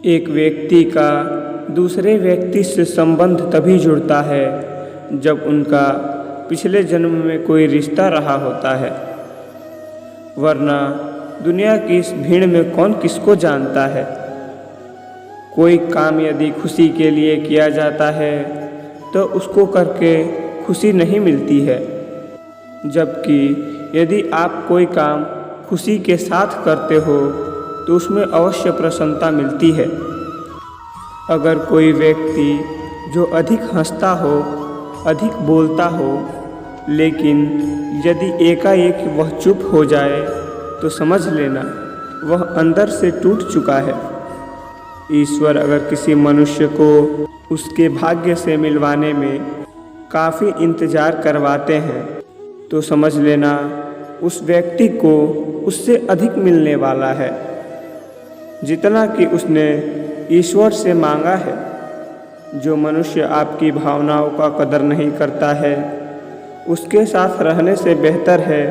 एक व्यक्ति का दूसरे व्यक्ति से संबंध तभी जुड़ता है जब उनका पिछले जन्म में कोई रिश्ता रहा होता है, वरना दुनिया की इस भीड़ में कौन किसको जानता है। कोई काम यदि खुशी के लिए किया जाता है तो उसको करके खुशी नहीं मिलती है, जबकि यदि आप कोई काम खुशी के साथ करते हो तो उसमें अवश्य प्रसन्नता मिलती है। अगर कोई व्यक्ति जो अधिक हंसता हो, अधिक बोलता हो, लेकिन यदि एकाएक वह चुप हो जाए तो समझ लेना वह अंदर से टूट चुका है। ईश्वर अगर किसी मनुष्य को उसके भाग्य से मिलवाने में काफ़ी इंतज़ार करवाते हैं तो समझ लेना उस व्यक्ति को उससे अधिक मिलने वाला है जितना कि उसने ईश्वर से मांगा है। जो मनुष्य आपकी भावनाओं का कदर नहीं करता है उसके साथ रहने से बेहतर है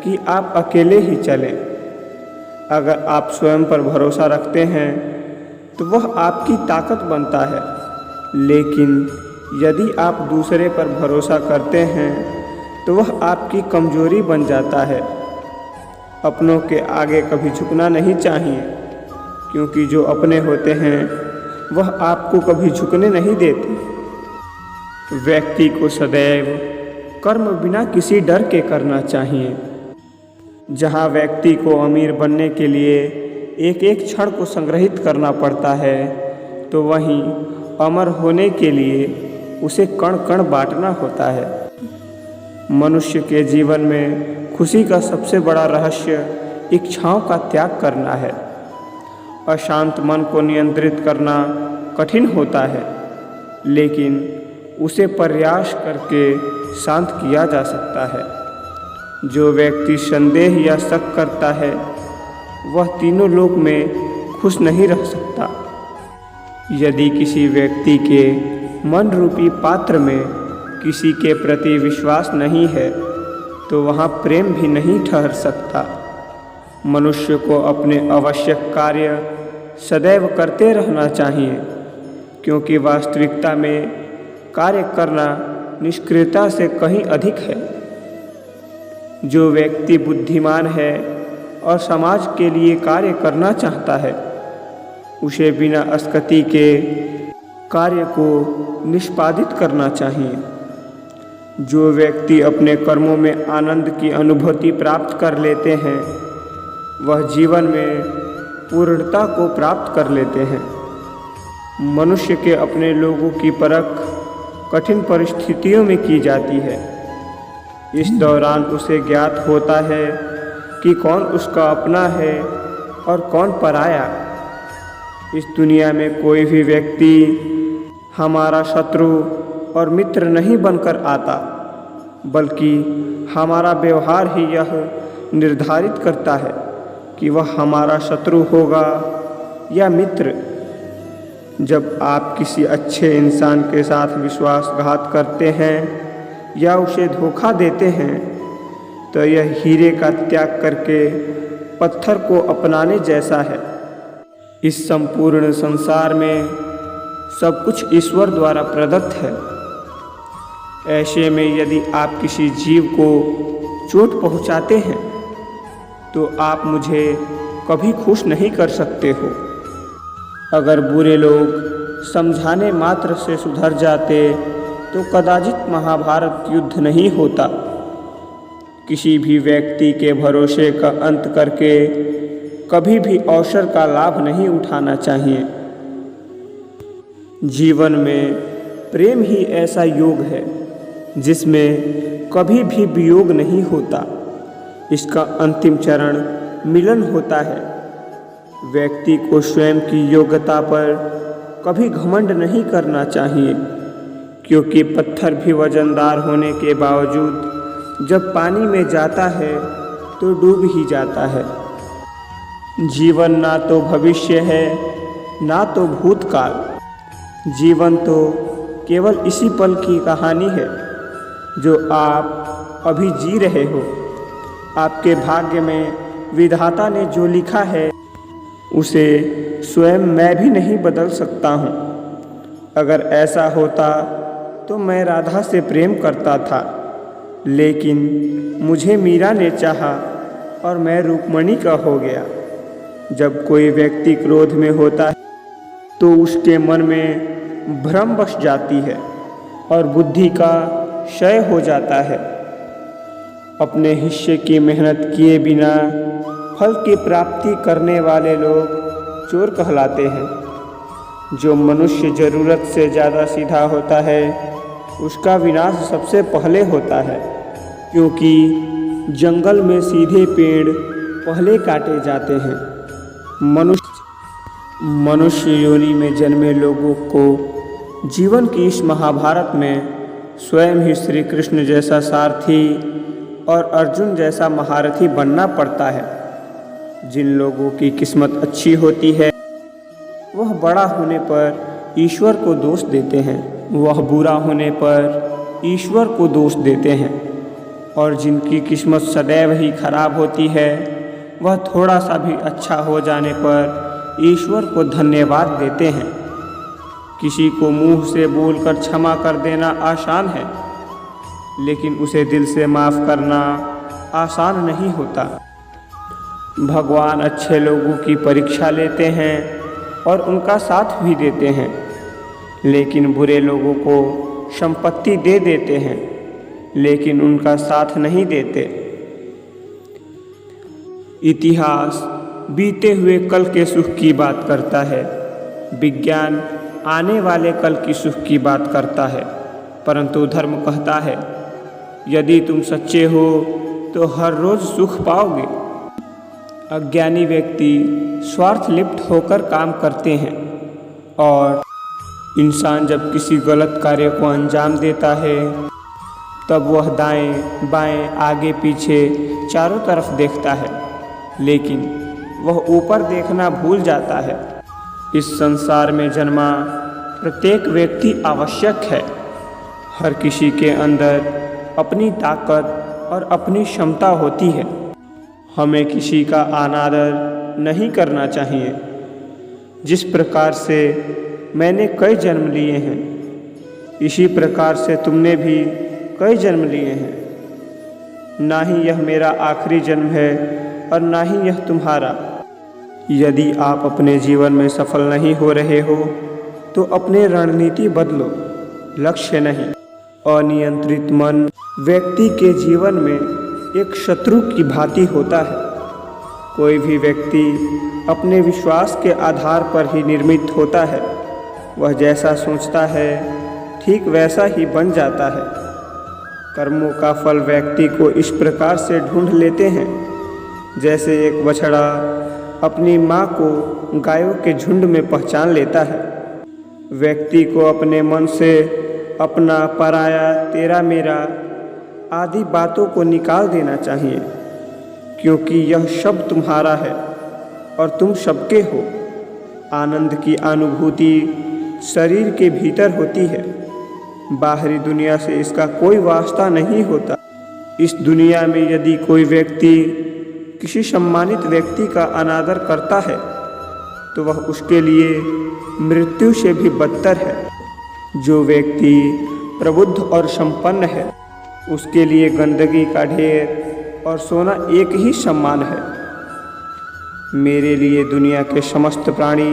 कि आप अकेले ही चलें। अगर आप स्वयं पर भरोसा रखते हैं तो वह आपकी ताकत बनता है, लेकिन यदि आप दूसरे पर भरोसा करते हैं तो वह आपकी कमजोरी बन जाता है। अपनों के आगे कभी झुकना नहीं चाहिए, क्योंकि जो अपने होते हैं वह आपको कभी झुकने नहीं देते। व्यक्ति को सदैव कर्म बिना किसी डर के करना चाहिए। जहाँ व्यक्ति को अमीर बनने के लिए एक एक क्षण को संग्रहित करना पड़ता है, तो वहीं अमर होने के लिए उसे कण कण बांटना होता है। मनुष्य के जीवन में खुशी का सबसे बड़ा रहस्य इच्छाओं का त्याग करना है। अशांत मन को नियंत्रित करना कठिन होता है, लेकिन उसे प्रयास करके शांत किया जा सकता है। जो व्यक्ति संदेह या शक करता है वह तीनों लोक में खुश नहीं रह सकता। यदि किसी व्यक्ति के मन रूपी पात्र में किसी के प्रति विश्वास नहीं है तो वहाँ प्रेम भी नहीं ठहर सकता। मनुष्य को अपने आवश्यक कार्य सदैव करते रहना चाहिए, क्योंकि वास्तविकता में कार्य करना निष्क्रियता से कहीं अधिक है। जो व्यक्ति बुद्धिमान है और समाज के लिए कार्य करना चाहता है उसे बिना अस्कती के कार्य को निष्पादित करना चाहिए। जो व्यक्ति अपने कर्मों में आनंद की अनुभूति प्राप्त कर लेते हैं वह जीवन में पूर्णता को प्राप्त कर लेते हैं। मनुष्य के अपने लोगों की परख कठिन परिस्थितियों में की जाती है। इस दौरान उसे ज्ञात होता है कि कौन उसका अपना है और कौन पराया। इस दुनिया में कोई भी व्यक्ति हमारा शत्रु और मित्र नहीं बनकर आता, बल्कि हमारा व्यवहार ही यह निर्धारित करता है कि वह हमारा शत्रु होगा या मित्र। जब आप किसी अच्छे इंसान के साथ विश्वासघात करते हैं या उसे धोखा देते हैं तो यह हीरे का त्याग करके पत्थर को अपनाने जैसा है। इस संपूर्ण संसार में सब कुछ ईश्वर द्वारा प्रदत्त है। ऐसे में यदि आप किसी जीव को चोट पहुंचाते हैं तो आप मुझे कभी खुश नहीं कर सकते हो। अगर बुरे लोग समझाने मात्र से सुधर जाते तो कदाचित महाभारत युद्ध नहीं होता। किसी भी व्यक्ति के भरोसे का अंत करके कभी भी अवसर का लाभ नहीं उठाना चाहिए। जीवन में प्रेम ही ऐसा योग है जिसमें कभी भी वियोग नहीं होता। इसका अंतिम चरण मिलन होता है। व्यक्ति को स्वयं की योग्यता पर कभी घमंड नहीं करना चाहिए, क्योंकि पत्थर भी वजनदार होने के बावजूद जब पानी में जाता है तो डूब ही जाता है। जीवन ना तो भविष्य है ना तो भूतकाल, जीवन तो केवल इसी पल की कहानी है जो आप अभी जी रहे हो। आपके भाग्य में विधाता ने जो लिखा है उसे स्वयं मैं भी नहीं बदल सकता हूँ। अगर ऐसा होता तो मैं राधा से प्रेम करता था, लेकिन मुझे मीरा ने चाहा और मैं रुक्मणी का हो गया। जब कोई व्यक्ति क्रोध में होता है तो उसके मन में भ्रम बस जाती है और बुद्धि का क्षय हो जाता है। अपने हिस्से की मेहनत किए बिना फल की प्राप्ति करने वाले लोग चोर कहलाते हैं। जो मनुष्य ज़रूरत से ज़्यादा सीधा होता है उसका विनाश सबसे पहले होता है, क्योंकि जंगल में सीधे पेड़ पहले काटे जाते हैं। मनुष्य योनि में जन्मे लोगों को जीवन की इस महाभारत में स्वयं ही श्री कृष्ण जैसा सारथी और अर्जुन जैसा महारथी बनना पड़ता है। जिन लोगों की किस्मत अच्छी होती है वह बड़ा होने पर ईश्वर को दोष देते हैं, वह बुरा होने पर ईश्वर को दोष देते हैं, और जिनकी किस्मत सदैव ही खराब होती है वह थोड़ा सा भी अच्छा हो जाने पर ईश्वर को धन्यवाद देते हैं। किसी को मुंह से बोलकर क्षमा कर देना आसान है, लेकिन उसे दिल से माफ़ करना आसान नहीं होता। भगवान अच्छे लोगों की परीक्षा लेते हैं और उनका साथ भी देते हैं, लेकिन बुरे लोगों को संपत्ति दे देते हैं, लेकिन उनका साथ नहीं देते। इतिहास बीते हुए कल के सुख की बात करता है, विज्ञान आने वाले कल की सुख की बात करता है, परंतु धर्म कहता है यदि तुम सच्चे हो तो हर रोज़ सुख पाओगे। अज्ञानी व्यक्ति स्वार्थ लिप्त होकर काम करते हैं, और इंसान जब किसी गलत कार्य को अंजाम देता है तब वह दाएं बाएं आगे पीछे चारों तरफ देखता है, लेकिन वह ऊपर देखना भूल जाता है। इस संसार में जन्मा प्रत्येक व्यक्ति आवश्यक है। हर किसी के अंदर अपनी ताकत और अपनी क्षमता होती है। हमें किसी का अनादर नहीं करना चाहिए। जिस प्रकार से मैंने कई जन्म लिए हैं, इसी प्रकार से तुमने भी कई जन्म लिए हैं। ना ही यह मेरा आखिरी जन्म है और ना ही यह तुम्हारा। यदि आप अपने जीवन में सफल नहीं हो रहे हो तो अपनी रणनीति बदलो, लक्ष्य नहीं। अनियंत्रित मन व्यक्ति के जीवन में एक शत्रु की भांति होता है। कोई भी व्यक्ति अपने विश्वास के आधार पर ही निर्मित होता है। वह जैसा सोचता है ठीक वैसा ही बन जाता है। कर्मों का फल व्यक्ति को इस प्रकार से ढूंढ लेते हैं जैसे एक बछड़ा अपनी माँ को गायों के झुंड में पहचान लेता है। व्यक्ति को अपने मन से अपना पराया तेरा मेरा आदि बातों को निकाल देना चाहिए, क्योंकि यह सब तुम्हारा है और तुम सबके हो। आनंद की अनुभूति शरीर के भीतर होती है, बाहरी दुनिया से इसका कोई वास्ता नहीं होता। इस दुनिया में यदि कोई व्यक्ति किसी सम्मानित व्यक्ति का अनादर करता है तो वह उसके लिए मृत्यु से भी बदतर है। जो व्यक्ति प्रबुद्ध और संपन्न है उसके लिए गंदगी का ढेर और सोना एक ही समान है। मेरे लिए दुनिया के समस्त प्राणी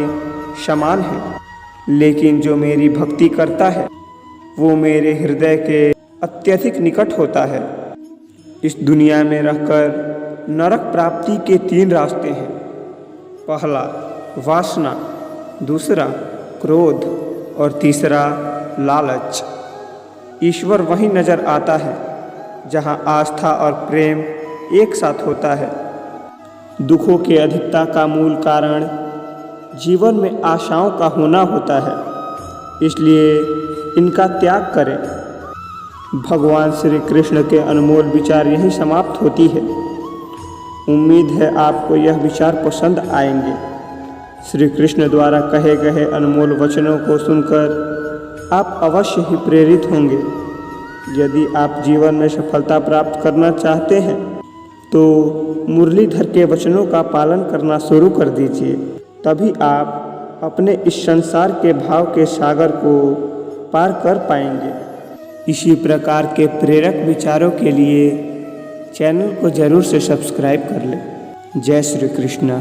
समान हैं, लेकिन जो मेरी भक्ति करता है वो मेरे हृदय के अत्यधिक निकट होता है। इस दुनिया में रहकर नरक प्राप्ति के 3 रास्ते हैं। पहला वासना, दूसरा क्रोध और तीसरा लालच। ईश्वर वहीं नज़र आता है जहाँ आस्था और प्रेम एक साथ होता है। दुखों के अधिकता का मूल कारण जीवन में आशाओं का होना होता है, इसलिए इनका त्याग करें। भगवान श्री कृष्ण के अनमोल विचार यहीं समाप्त होती है। उम्मीद है आपको यह विचार पसंद आएंगे। श्री कृष्ण द्वारा कहे गए अनमोल वचनों को सुनकर आप अवश्य ही प्रेरित होंगे। यदि आप जीवन में सफलता प्राप्त करना चाहते हैं तो मुरलीधर के वचनों का पालन करना शुरू कर दीजिए। तभी आप अपने इस संसार के भाव के सागर को पार कर पाएंगे। इसी प्रकार के प्रेरक विचारों के लिए चैनल को ज़रूर से सब्सक्राइब कर लें। जय श्री कृष्ण।